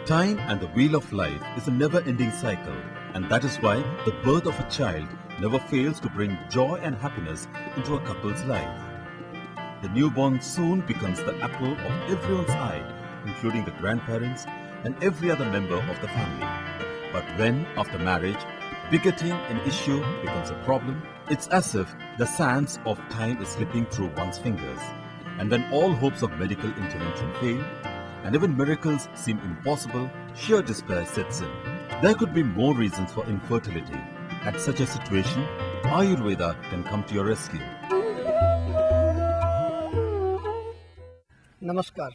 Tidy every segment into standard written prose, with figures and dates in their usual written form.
Time and the wheel of life is a never-ending cycle, and that is why the birth of a child never fails to bring joy and happiness into a couple's life. The newborn soon becomes the apple of everyone's eye, including the grandparents and every other member of the family. But when, after marriage, begetting an issue becomes a problem, it's as if the sands of time is slipping through one's fingers. And when all hopes of medical intervention fail, and even miracles seem impossible, sheer despair sets in. There could be more reasons for infertility. At such a situation, Ayurveda can come to your rescue. Namaskar.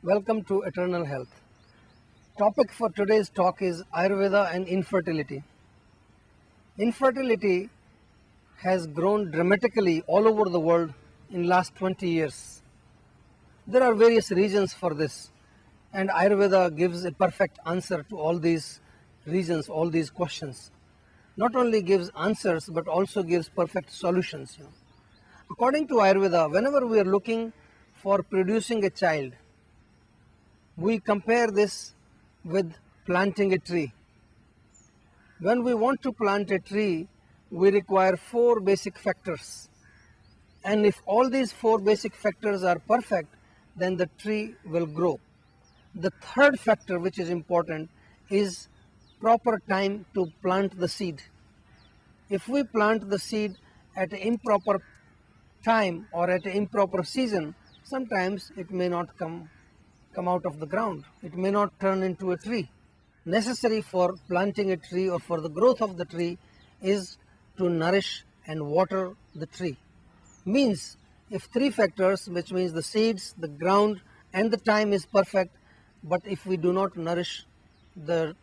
Welcome to Eternal Health. Topic for today's talk is Ayurveda and infertility. Infertility has grown dramatically all over the world in last 20 years. There are various reasons for this, and Ayurveda gives a perfect answer to all these reasons, all these questions. Not only gives answers, but also gives perfect solutions. According to Ayurveda, whenever we are looking for producing a child, we compare this with planting a tree. When we want to plant a tree, we require 4 basic factors. And if all these 4 basic factors are perfect, then the tree will grow. The third factor, which is important, is proper time to plant the seed. If we plant the seed at an improper time or at an improper season, sometimes it may not come out of the ground. It may not turn into a tree. Necessary for planting a tree or for the growth of the tree is to nourish and water the tree. Means if 3 factors, which means the seeds, the ground and the time is perfect, but if we do not nourish the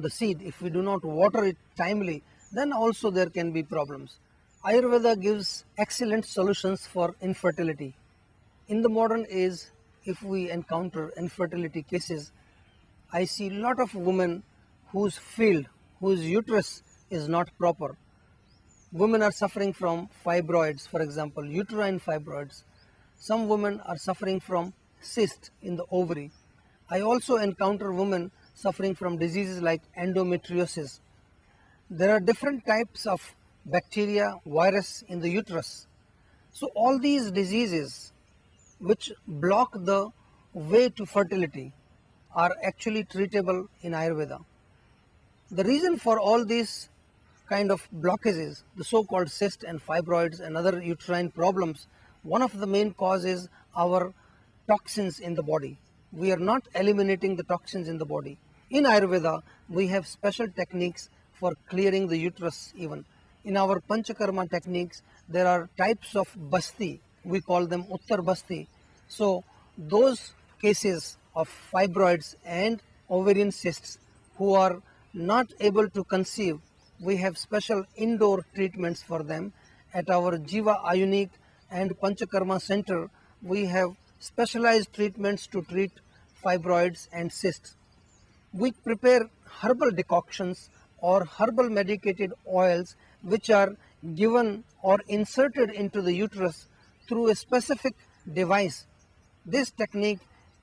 seed, if we do not water it timely, then also there can be problems. Ayurveda gives excellent solutions for infertility. In the modern age, if we encounter infertility cases, I see a lot of women whose uterus is not proper. Women are suffering from fibroids, for example, uterine fibroids. Some women are suffering from cyst in the ovary. I also encounter women suffering from diseases like endometriosis. There are different types of bacteria, virus in the uterus. So all these diseases which block the way to fertility are actually treatable in Ayurveda. The reason for all these kind of blockages, the so-called cyst and fibroids and other uterine problems, one of the main causes is our toxins in the body. We are not eliminating the toxins in the body. In Ayurveda, we have special techniques for clearing the uterus even. In our Panchakarma techniques, there are types of basti. We call them Uttar Basti. So those cases of fibroids and ovarian cysts who are not able to conceive, we have special indoor treatments for them. At our Jiva Ayunic and Panchakarma Center, we have specialized treatments to treat fibroids and cysts. We prepare herbal decoctions or herbal medicated oils which are given or inserted into the uterus through a specific device. This technique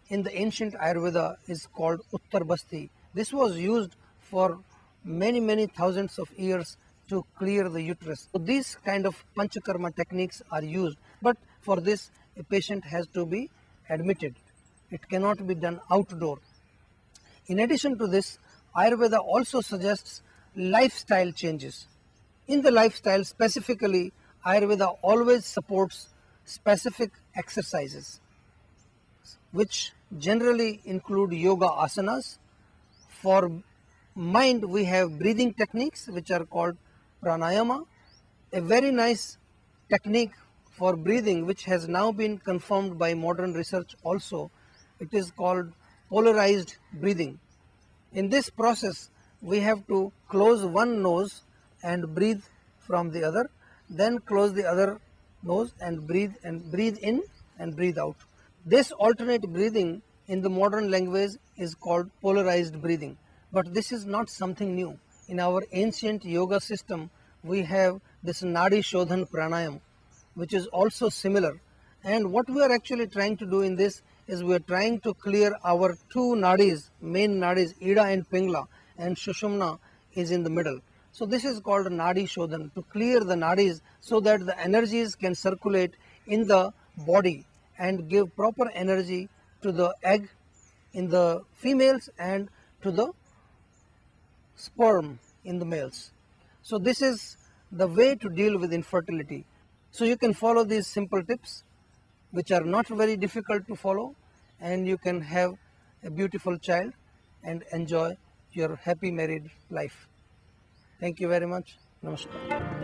in the ancient Ayurveda is called Uttar Basti. This was used for many thousands of years to clear the uterus. So these kind of Panchakarma techniques are used, but for this a patient has to be admitted. It cannot be done outdoor. In addition to this, Ayurveda also suggests lifestyle changes. In the lifestyle specifically, Ayurveda always supports specific exercises which generally include yoga asanas. For mind, we have breathing techniques which are called Pranayama, a very nice technique for breathing which has now been confirmed by modern research also. It is called polarized breathing. In this process, we have to close one nose and breathe from the other, then close the other nose and breathe in and breathe out. This alternate breathing in the modern language is called polarized breathing. But this is not something new. In our ancient yoga system, we have this Nadi Shodhana Pranayama, which is also similar. And what we are actually trying to do in this is we are trying to clear our two nadis, main nadis, Ida and Pingla, and Sushumna is in the middle. So this is called Nadi Shodhana, to clear the nadis so that the energies can circulate in the body and give proper energy to the egg in the females and to the sperm in the males. So this is the way to deal with infertility. So you can follow these simple tips which are not very difficult to follow, and you can have a beautiful child and enjoy your happy married life. Thank you very much. Namaskar.